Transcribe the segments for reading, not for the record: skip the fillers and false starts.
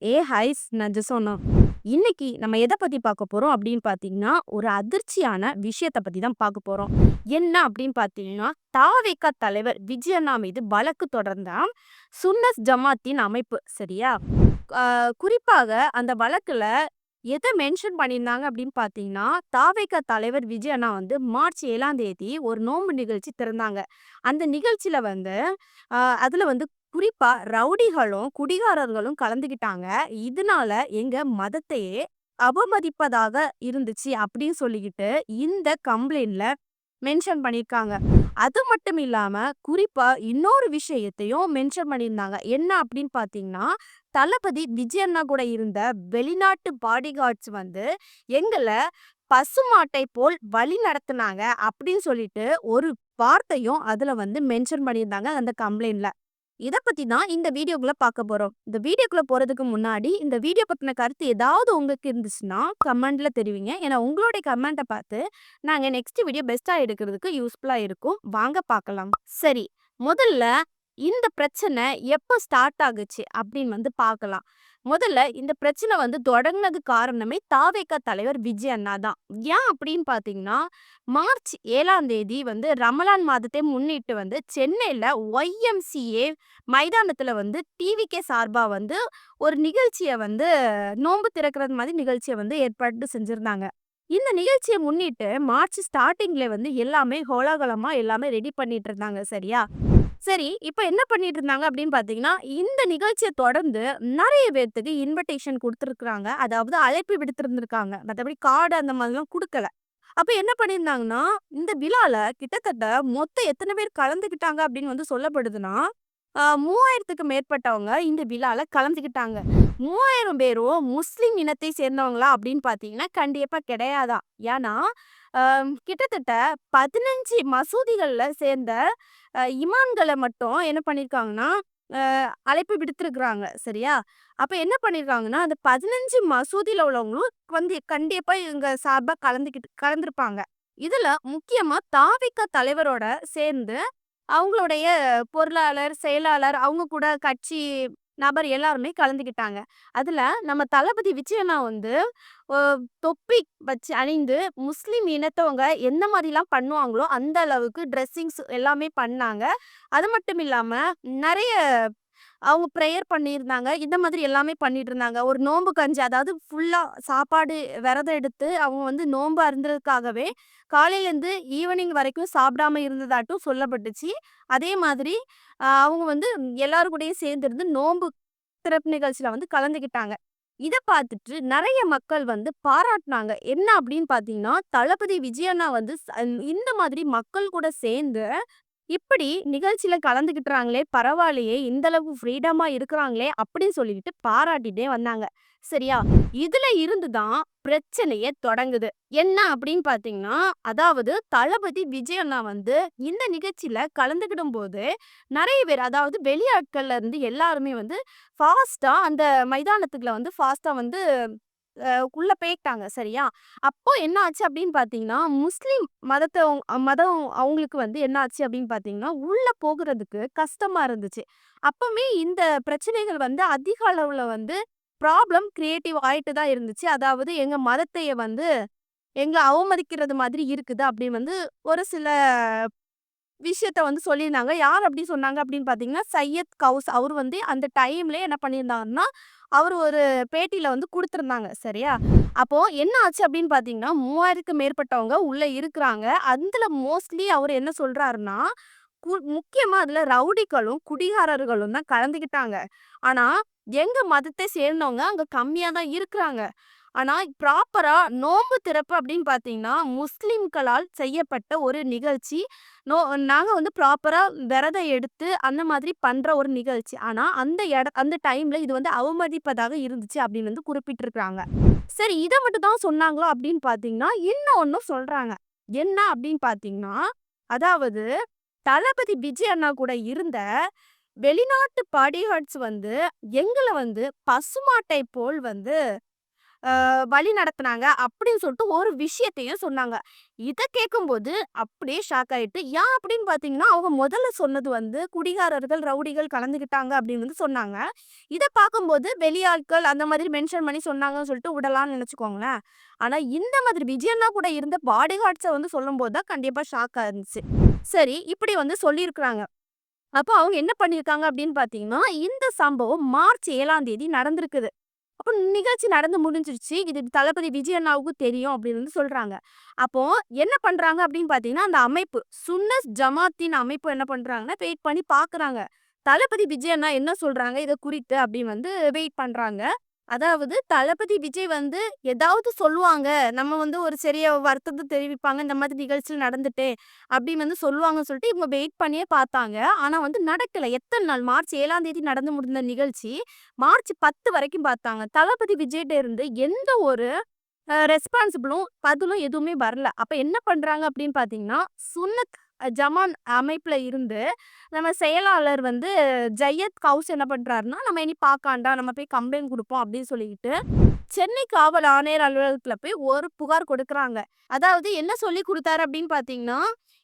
Highs நான் ஜெசோனா. இன்னைக்கு நம்ம எத பத்தி பார்க்க போறோம் அப்படின்னு பார்த்தீங்கன்னா, ஒரு அதிர்ச்சியான விஷயத்த பத்தி தான் பார்க்க போறோம். என்ன அப்படின்னு பார்த்தீங்கன்னா, தாவேகா தலைவர் விஜய் அண்ணா மீது வழக்கு தொடர்ந்த சுன்னத் ஜமாத்தின் அமைப்பு சரியா? அ குறிப்பாக அந்த வழக்குல எத மென்ஷன் பண்ணியிருந்தாங்க அப்படின்னு பார்த்தீங்கன்னா, தாவேகா தலைவர் விஜய் அண்ணா வந்து மார்ச் 7ஆம் தேதி ஒரு நோன்பு நிகழ்ச்சி திறந்தாங்க. அந்த நிகழ்ச்சியில வந்து அதுல வந்து குறிப்பா ரவுடிகளும், குடிகாரர்களும் கலந்துக்கிட்டாங்க. இதனால எங்க மதத்தையே அவமதிப்பதாக இருந்துச்சு அப்படின்னு சொல்லிக்கிட்டு இந்த கம்ப்ளைண்ட்ல மென்ஷன் பண்ணியிருக்காங்க. அது மட்டும் இல்லாம குறிப்பா இன்னொரு விஷயத்தையும் மென்ஷன் பண்ணியிருந்தாங்க. என்ன அப்படின்னு பார்த்தீங்கன்னா, தளபதி விஜய் அண்ணா கூட இருந்த வெளிநாட்டு பாடிகார்ட்ஸ் வந்து எங்கள பசுமாட்டை போல் வழி நடத்துனாங்க அப்படின்னு சொல்லிட்டு ஒரு வார்த்தையும் அதுல வந்து மென்ஷன் பண்ணியிருந்தாங்க அந்த கம்ப்ளைண்ட்ல. இத பத்தி தான் இந்த வீடியோக்குள்ள பார்க்க போறோம். இந்த வீடியோக்குள்ள போறதுக்கு முன்னாடி, இந்த வீடியோ பத்தின கருத்து ஏதாவது உங்களுக்கு இருந்துச்சுன்னா, கமெண்ட்ல தெரிவிங்க. ஏன்னா உங்களுடைய கமெண்ட்ட பார்த்து, நாங்க நெக்ஸ்ட் வீடியோ பெஸ்ட்டா எடுக்கிறதுக்கு யூஸ்ஃபுல்லா இருக்கும். வாங்க பார்க்கலாம். சரி, முதல்ல இந்த பிரச்சனை எப்போ ஸ்டார்ட் ஆகுச்சு அப்படின்னு வந்து பார்க்கலாம். முதல்ல இந்த பிரச்சனை வந்து தொடங்குனது காரணமே தாவேகா தலைவர் விஜய் அண்ணா தான். ஏன் அப்படின்னு பார்த்தீங்கன்னா, மார்ச் 7ஆம் தேதி வந்து ரமலான் மாதத்தை முன்னிட்டு வந்து சென்னையில ஒய்எம்சிஏ மைதானத்துல வந்து டிவிகே சார்பா வந்து ஒரு நிகழ்ச்சிய வந்து நோன்பு திறக்கிறது மாதிரி நிகழ்ச்சிய வந்து ஏற்பாடு செஞ்சிருந்தாங்க. இந்த நிகழ்ச்சிய முன்னிட்டு மார்ச் ஸ்டார்ட்டிங்ல வந்து எல்லாமே கோலாகலமா எல்லாமே ரெடி பண்ணிட்டு இருந்தாங்க சரியா? சரி, இப்ப என்ன பண்ணிட்டு இருந்தாங்க அப்படின்னு பார்த்தீங்கன்னா, இந்த நிகழ்ச்சிய தொடர்ந்து நெறைய பேத்துக்கு இன்விடேஷன் குடுத்துருக்காங்க. அதாவது அழைப்பு விடுத்திருந்திருக்காங்க. மத்தபடி கார்டு அந்த மாதிரிலாம் குடுக்கல. அப்ப என்ன பண்ணியிருந்தாங்கன்னா, இந்த விழால கிட்டத்தட்ட மொத்தம் எத்தன பேர் கலந்துக்கிட்டாங்க அப்படின்னு வந்து சொல்லப்படுதுன்னா, 3000த்துக்கு மேற்பட்டவங்க இந்த விழால கலந்துக்கிட்டாங்க. 3000 பேரும் முஸ்லிம் இனத்தை சேர்ந்தவங்களா அப்படின்னு பார்த்தீங்கன்னா, கண்டிப்பா கிடையாதாம். ஏன்னா, அ கிட்டத்தட்ட 15 மசூதிகள்ல சேர்ந்த இமாம்கள மட்டும் என்ன பண்ணியிருக்காங்கன்னா, அ அழைப்பு விடுத்திருக்கிறாங்க. சரியா? அப்ப என்ன பண்ணியிருக்காங்கன்னா, அந்த 15 மசூதியில உள்ளவங்களும் வந்து கண்டிப்பா இவங்க சார்பா கலந்திருப்பாங்க. இதுல முக்கியமா தாவேகா தலைவரோட சேர்ந்து அவங்களுடைய பொருளாளர், செயலாளர் அவங்க கூட கட்சி நபர் எல்லாருமே கலந்துக்கிட்டாங்க. அதுல நம்ம தளபதி விஜய் அண்ணா வந்து ஒ தொப்பி வச்சு அணிந்து முஸ்லிம் இனத்தவங்க எந்த மாதிரிலாம் பண்ணுவாங்களோ, அந்த அளவுக்கு ட்ரெஸ்ஸிங்ஸ் எல்லாமே பண்ணாங்க. அது மட்டும் இல்லாம நெறைய அவங்க ப்ரேயர் பண்ணியிருந்தாங்க. இந்த மாதிரி எல்லாமே பண்ணிட்டு இருந்தாங்க. ஒரு நோன்பு கஞ்சி அதாவது ஃபுல்லா சாப்பாடு விரதம் எடுத்து அவங்க வந்து நோன்பு அருந்துறதுக்காகவே காலையிலேருந்து ஈவினிங் வரைக்கும் சாப்பிடாம இருந்ததாட்டும் சொல்லப்பட்டுச்சு. அதே மாதிரி அவங்க வந்து எல்லாரு கூடயும் சேர்ந்திருந்து நோன்பு திறப்பு நிகழ்ச்சியில வந்து கலந்துக்கிட்டாங்க. இத பார்த்துட்டு நெறைய மக்கள் வந்து பாராட்டுனாங்க. என்ன அப்படின்னு பார்த்தீங்கன்னா, தளபதி விஜய் அண்ணா வந்து இந்த மாதிரி மக்கள் கூட சேர்ந்து இப்படி நிகழ்ச்சியில கலந்துக்கிட்டுறாங்களே, பரவாயில்லையே! இந்த அளவு ஃப்ரீடமா இருக்கிறாங்களே! அப்படின்னு சொல்லிட்டு பாராட்டிட்டே வந்தாங்க. சரியா? இதுல இருந்து தான் பிரச்சனையே தொடங்குது. என்ன அப்படின்னு பார்த்தீங்கன்னா, அதாவது தளபதி விஜய் அண்ணா வந்து இந்த நிகழ்ச்சியில கலந்துக்கிடும்போது, நெறைய பேர் அதாவது வெளியாட்கள்ல இருந்து எல்லாருமே வந்து ஃபாஸ்ட்டா அந்த மைதானத்துக்குள்ள வந்து ஃபாஸ்ட்டா வந்து உள்ள போயிட்டாங்க. சரியா? அப்போ என்ன ஆச்சு அப்படின்னு பார்த்தீங்கன்னா, முஸ்லிம் மதம் அவங்களுக்கு வந்து என்ன ஆச்சு அப்படின்னு பார்த்தீங்கன்னா, உள்ள போகுறதுக்கு கஷ்டமா இருந்துச்சு. அப்பவுமே இந்த பிரச்சனைகள் வந்து அதிக அளவுல வந்து ப்ராப்ளம் கிரியேட்டிவ் ஆயிட்டு தான் இருந்துச்சு. அதாவது எங்க மதத்தைய வந்து எங்கள அவமதிக்கிறது மாதிரி இருக்குது அப்படின்னு வந்து ஒரு சில விஷயத்த வந்து சொல்லியிருந்தாங்க. யார் அப்படி சொன்னாங்க அப்படின்னு பார்த்தீங்கன்னா, சையத் கவுஸ் அவரு வந்து அந்த டைம்லயே என்ன பண்ணியிருந்தாருன்னா, அவரு ஒரு பேட்டியில வந்து குடுத்திருந்தாங்க. சரியா? அப்போ என்ன ஆச்சு அப்படின்னு பார்த்தீங்கன்னா, 3000க்கு மேற்பட்டவங்க உள்ள இருக்கிறாங்க. அதுல மோஸ்ட்லி அவரு என்ன சொல்றாருன்னா, முக்கியமா அதுல ரவுடிகளும், குடிகாரர்களும் தான் கலந்துக்கிட்டாங்க. ஆனா, எங்க மதத்தை சேர்ந்தவங்க அங்க கம்மியா தான் இருக்கிறாங்க. ஆனா, ப்ராப்பரா நோன்பு திறப்பு அப்படின்னு பார்த்தீங்கன்னா, முஸ்லிம்களால் செய்யப்பட்ட ஒரு நிகழ்ச்சி. நோ நாங்க வந்து ப்ராப்பரா விரதம் எடுத்து அந்த மாதிரி பண்ற ஒரு நிகழ்ச்சி. ஆனா, அந்த டைம்ல இது வந்து அவமதிப்பதாக இருந்துச்சு அப்படின்னு வந்து குறிப்பிட்டிருக்காங்க. சரி இத மட்டும் தான் சொன்னாங்களா அப்படின்னு பார்த்தீங்கன்னா, இன்னொன்னும் சொல்றாங்க. என்ன அப்படின்னு பார்த்தீங்கன்னா, அதாவது தளபதி விஜய் அண்ணா கூட இருந்த வெளிநாட்டு பாடிகார்ட்ஸ் வந்து எங்கள வந்து பசுமாட்டை போல் வந்து வழி நடத்துனாங்க அப்படின்னு சொல்லிட்டு ஒரு விஷயத்தையும் சொன்னாங்க. இத கேட்கும்போது அப்படியே ஷாக் ஆயிட்டு, ஏன் அப்படின்னு பார்த்தீங்கன்னா, அவங்க முதல்ல சொன்னது வந்து குடிகாரர்கள், ரவுடிகள் கலந்துக்கிட்டாங்க அப்படின்னு வந்து சொன்னாங்க. இத பார்க்கும்போது வெளியாட்கள் அந்த மாதிரி மென்ஷன் பண்ணி சொன்னாங்கன்னு சொல்லிட்டு விடலாம்னு நெனச்சுக்கோங்களேன். ஆனா இந்த மாதிரி விஜய் அண்ணா கூட இருந்த பாடி கார்ட்ஸ வந்து சொல்லும்போது தான் கண்டிப்பா ஷாக்கா இருந்துச்சு. சரி, இப்படி வந்து சொல்லியிருக்கிறாங்க. அப்போ அவங்க என்ன பண்ணியிருக்காங்க அப்படின்னு பார்த்தீங்கன்னா, இந்த சம்பவம் மார்ச் 7ஆம் தேதி நடந்திருக்குது. அப்போ நிகழ்ச்சி நடந்து முடிஞ்சிருச்சு. இது தளபதி விஜய் அண்ணாவுக்கும் தெரியும் அப்படின்னு வந்து சொல்றாங்க. அப்போ என்ன பண்றாங்க அப்படின்னு பார்த்தீங்கன்னா, அந்த அமைப்பு சுன்னத் ஜமாத்தின் அமைப்பு என்ன பண்றாங்கன்னா, வெயிட் பண்ணி பார்க்குறாங்க. தளபதி விஜய் அண்ணா என்ன சொல்றாங்க இத குறித்து அப்படின்னு வந்து வெயிட் பண்றாங்க. அதாவது தளபதி விஜய் வந்து ஏதாவது சொல்லுவாங்க. நம்ம வந்து ஒரு சரியா வருத்தத்த தெரிவிப்பாங்க. இந்த மாதிரி நிகழ்ச்சிகள் நடந்துட்டு அப்படின்னு வந்து சொல்லுவாங்கன்னு சொல்லிட்டு இவங்க வெயிட் பண்ணியே பார்த்தாங்க. ஆனா வந்து நடக்கல. எத்தன நாள் மார்ச் 7ஆம் தேதி நடந்து முடிந்த நிகழ்ச்சி மார்ச் 10 வரைக்கும் பார்த்தாங்க. தளபதி விஜய்ட்ட இருந்து எந்த ஒரு ரெஸ்பான்சிபிளும், பதிலும் எதுவுமே வரல. அப்ப என்ன பண்றாங்க அப்படின்னு பார்த்தீங்கன்னா, சுன்னத் ஜமான் அமைப்புல இருந்து நம்ம செயலாளர் வந்து ஜையத் கவுஸ் என்ன பண்றாருன்னா, நம்ம இனி பார்க்காண்டா, நம்ம போய் கம்ப்ளைண்ட் குடுப்போம் அப்படின்னு சொல்லிக்கிட்டு, சென்னை காவல் ஆணையர் அலுவலகத்துல போய் ஒரு புகார் கொடுக்குறாங்க. அதாவது என்ன சொல்லி குடுத்தாரு அப்படின்னு பார்த்தீங்கன்னா,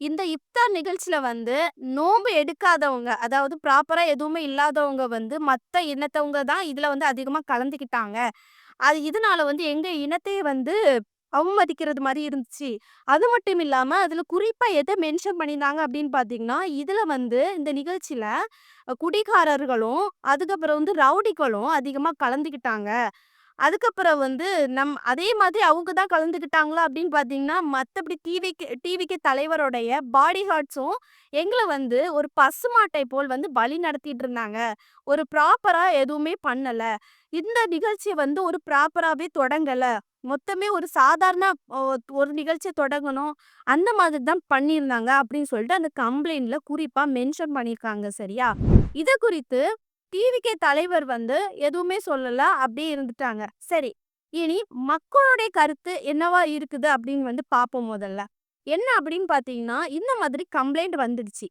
இந்த இஃப்தார் நிகழ்ச்சியில வந்து நோன்பு எடுக்காதவங்க, அதாவது ப்ராப்பரா எதுவுமே இல்லாதவங்க வந்து மத்த இனத்தவங்க தான் இதுல வந்து அதிகமா கலந்துக்கிட்டாங்க. இதனால வந்து எங்க இனத்தையே வந்து அவமதிக்கிறது மாரி இருந்துச்சு. அது மட்டும் இல்லாம, அதுல குறிப்பா எத மென்ஷன் பண்ணியிருந்தாங்க அப்படின்னு பார்த்தீங்கன்னா, இதுல வந்து இந்த நிகழ்ச்சியில குடிகாரர்களும், அதுக்கப்புறம் வந்து ரவுடிகளும் அதிகமா கலந்துக்கிட்டாங்க. அதுக்கப்புறம் வந்து அதே மாதிரி அவங்க தான் கலந்துக்கிட்டாங்களா அப்படின்னு பார்த்தீங்கன்னா, மத்தபடி டிவிகே தலைவருடைய பாடி கார்ட்ஸும் எங்கள வந்து ஒரு பசுமாட்டை போல் வந்து பலி நடத்திட்டு இருந்தாங்க. ஒரு ப்ராப்பரா எதுவுமே பண்ணல. இந்த நிகழ்ச்சிய வந்து ஒரு ப்ராப்பராவே தொடங்கல. மொத்தமே ஒரு சாதாரண ஒ ஒரு நிகழ்ச்சிய தொடங்கணும். அந்த மாதிரி தான் பண்ணியிருந்தாங்க அப்படின்னு சொல்லிட்டு அந்த கம்ப்ளைண்ட்ல குறிப்பா மென்ஷன் பண்ணியிருக்காங்க. சரியா? இத குறித்து டிவிகே தலைவர் வந்து எதுவுமே சொல்லல. அப்படியே இருந்துட்டாங்க. சரி. இனி மக்களுடைய கருத்து என்னவா இருக்குது அப்படின்னு வந்து பார்ப்போம் முதல்ல. என்ன அப்படின்னு பார்த்தீங்கன்னா, இந்த மாதிரி கம்ப்ளைண்ட் வந்துடுச்சு.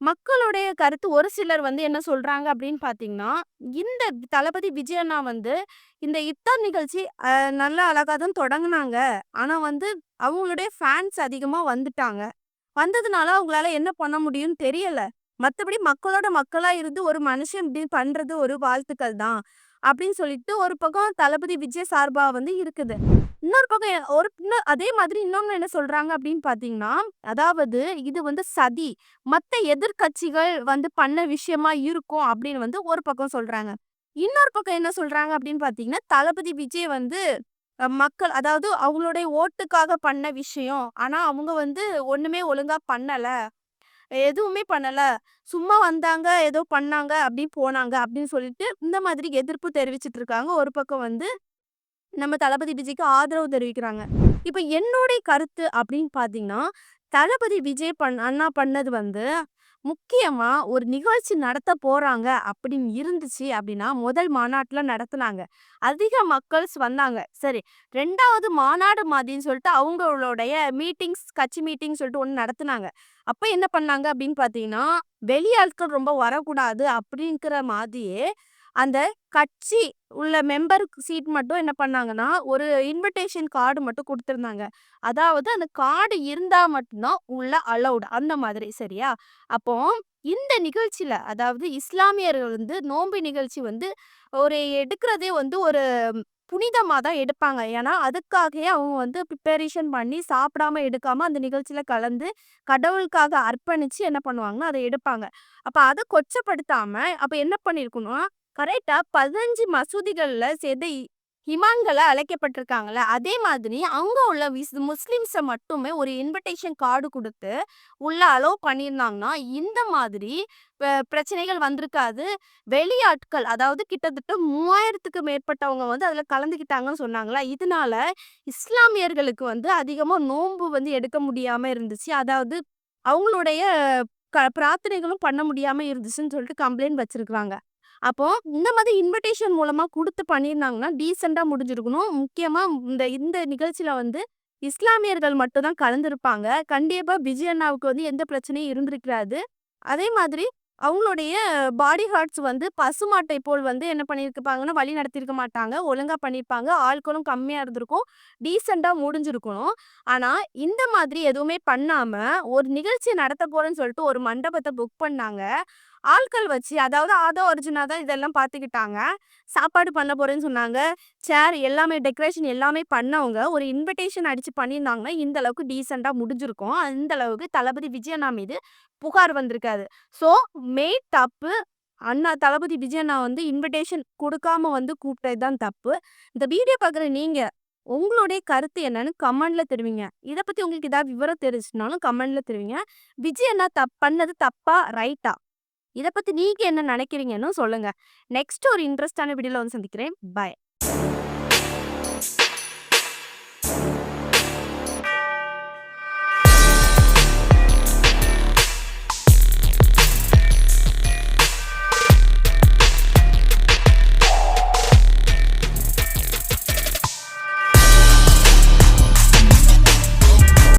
மக்களுடைய கருத்து ஒரு சிலர் வந்து என்ன சொல்றாங்க அப்படின்னு பார்த்தீங்கன்னா, இந்த தளபதி விஜய் அண்ணா வந்து இந்த இஃப்தார் நிகழ்ச்சி நல்லா அழகா தான் தொடங்குனாங்க. ஆனா வந்து அவங்களுடைய ஃபேன்ஸ் அதிகமா வந்துட்டாங்க. வந்ததுனால அவங்களால என்ன பண்ண முடியும்னு தெரியல. மத்தபடி மக்களோட மக்களா இருந்து ஒரு மனுஷன் இப்படி பண்றது ஒரு வாழ்த்துக்கள் தான். அப்படின்னு சொல்லிட்டு ஒரு பக்கம் தளபதி விஜய் சார்பா வந்து இருக்குது. இன்னொரு பக்கம் அதே மாதிரி இன்னொன்னு என்ன சொல்றாங்க அப்படின்னு பார்த்தீங்கன்னா, அதாவது இது வந்து சதி. மத்த எதிர்க்கட்சிகள் வந்து பண்ண விஷயமா இருக்கும் அப்படின்னு வந்து ஒரு பக்கம் சொல்றாங்க. இன்னொரு பக்கம் என்ன சொல்றாங்க அப்படின்னு பார்த்தீங்கன்னா, தளபதி விஜய் வந்து மக்கள் அதாவது அவங்களுடைய ஓட்டுக்காக பண்ண விஷயம். ஆனா அவங்க வந்து ஒண்ணுமே ஒழுங்கா பண்ணல. எதுவுமே பண்ணல. சும்மா வந்தாங்க, ஏதோ பண்ணாங்க, அப்படி போனாங்க அப்படின்னு சொல்லிட்டு இந்த மாதிரி எதிர்ப்பு தெரிவிச்சுட்டு இருக்காங்க. ஒரு பக்கம் வந்து நம்ம தளபதி விஜய்க்கு ஆதரவு தெரிவிக்கிறாங்க. இப்ப என்னுடைய கருத்து அப்படின்னு பார்த்தீங்கன்னா, தளபதி விஜய் அண்ணா பண்ணது வந்து முக்கியமா ஒரு நிகழ்ச்சி நடத்த போறாங்க அப்படின்னு இருந்துச்சு அப்படின்னா, முதல் மாநாட்டுல நடத்துனாங்க. அதிக மக்கள்ஸ் வந்தாங்க. சரி, 2வது மாநாடு மாதிரின்னு சொல்லிட்டு அவங்களுடைய மீட்டிங்ஸ், கட்சி மீட்டிங் சொல்லிட்டு ஒண்ணு நடத்துனாங்க. அப்ப என்ன பண்ணாங்க அப்படின்னு பார்த்தீங்கன்னா, வெளியாட்கள் ரொம்ப வரக்கூடாது அப்படிங்கிற மாதிரியே அந்த கட்சி உள்ள மெம்பர் சீட் மட்டும் என்ன பண்ணாங்கன்னா, ஒரு இன்விடேஷன் கார்டு மட்டும் குடுத்திருந்தாங்க. அதாவது அந்த கார்டு இருந்தா மட்டும் தான் உள்ள அலவுட் அந்த மாதிரி சரியா? அப்போ இந்த நிகழ்ச்சியில அதாவது இஸ்லாமியர்கள் வந்து நோன்பு நிகழ்ச்சி வந்து ஒரு எடுக்கிறதே வந்து ஒரு புனிதமா தான் எடுப்பாங்க. ஏன்னா, அதுக்காகவே அவங்க வந்து ப்ரிப்பரேஷன் பண்ணி சாப்பிடாம, எடுக்காம அந்த நிகழ்ச்சியில கலந்து கடவுளுக்காக அர்ப்பணிச்சு என்ன பண்ணுவாங்கன்னா, அத எடுப்பாங்க. அப்ப அத கொச்சப்படுத்தாம அப்ப என்ன பண்ணியிருக்கணும் கரெக்ட்டா 15 மசூதிகள்ல சேர்ந்த இமாம்கள அழைக்கப்பட்டிருக்காங்கல்ல, அதே மாதிரி அங்க உள்ள முஸ்லிம்ஸ மட்டுமே ஒரு இன்விடேஷன் கார்டு குடுத்து, உள்ள அலோவ் பண்ணியிருந்தாங்கன்னா, இந்த மாதிரி பிரச்சனைகள் வந்திருக்காது. வெளியாட்கள் அதாவது கிட்டத்தட்ட 3000த்துக்கு மேற்பட்டவங்க வந்து அதுல கலந்துக்கிட்டாங்கன்னு சொன்னாங்களா, இதனால இஸ்லாமியர்களுக்கு வந்து அதிகமா நோன்பு வந்து எடுக்க முடியாம இருந்துச்சு. அதாவது அவங்களுடைய பிரார்த்தனைகளும் பண்ண முடியாம இருந்துச்சுன்னு சொல்லிட்டு கம்ப்ளைண்ட் வச்சிருக்காங்க. அப்போ இந்த மாதிரி இன்விடேஷன் மூலமா குடுத்து பண்ணியிருந்தாங்கன்னா, டீசென்ட்டா முடிஞ்சிருக்கணும். முக்கியமா இந்த இந்த நிகழ்ச்சியில வந்து இஸ்லாமியர்கள் மட்டும் தான் கலந்திருப்பாங்க. கண்டிப்பா விஜய் அண்ணாவுக்கு வந்து எந்த பிரச்சனையும் இருந்திருக்காது. அதே மாதிரி அவங்களுடைய பாடி கார்ட்ஸ் வந்து பசுமாட்டை போல் வந்து என்ன பண்ணியிருப்பாங்கன்னா, வழி நடத்தியிருக்க மாட்டாங்க. ஒழுங்கா பண்ணியிருப்பாங்க. ஆட்களும் கம்மியா இருந்திருக்கும். டீசென்ட்டா முடிஞ்சிருக்கணும். ஆனா, இந்த மாதிரி எதுவுமே பண்ணாம, ஒரு நிகழ்ச்சி நடத்த போறேன்னு சொல்லிட்டு ஒரு மண்டபத்த புக் பண்ணாங்க. ஆட்கள் வச்சு அதாவது ஆதா ஒரிஜினா தான் இதெல்லாம் பார்த்துக்கிட்டாங்க. சாப்பாடு பண்ண போறேன்னு சொன்னாங்க. சேர் எல்லாமே டெக்கரேஷன் எல்லாமே பண்ணவங்க. ஒரு இன்விடேஷன் அடிச்சு பண்ணியிருந்தாங்கன்னா, இந்த அளவுக்கு டீசென்ட்டா முடிஞ்சிருக்கும். அந்த அளவுக்கு தளபதி விஜய் அண்ணா மீது புகார் வந்திருக்காது. ஸோ, மெயின் தப்பு அண்ணா தளபதி விஜய் அண்ணா வந்து இன்விடேஷன் குடுக்காம வந்து கூப்பிட்டது தான் தப்பு. இந்த வீடியோ பார்க்குற நீங்க, உங்களுடைய கருத்து என்னன்னு கமெண்ட்ல தெரிவிங்க. இத பத்தி உங்களுக்கு ஏதாவது விவரம் தெரிஞ்சுச்சுனாலும் கமெண்ட்ல தெரிவிங்க. விஜய் அண்ணா பண்ணது தப்பா? ரைட்டா? இத பத்தி நீங்க என்ன நினைக்கிறீங்கன்னு சொல்லுங்க. நெக்ஸ்ட் ஒரு இன்ட்ரெஸ்ட்டான வீடியோல வந்து சந்திக்கிறேன். பாய்.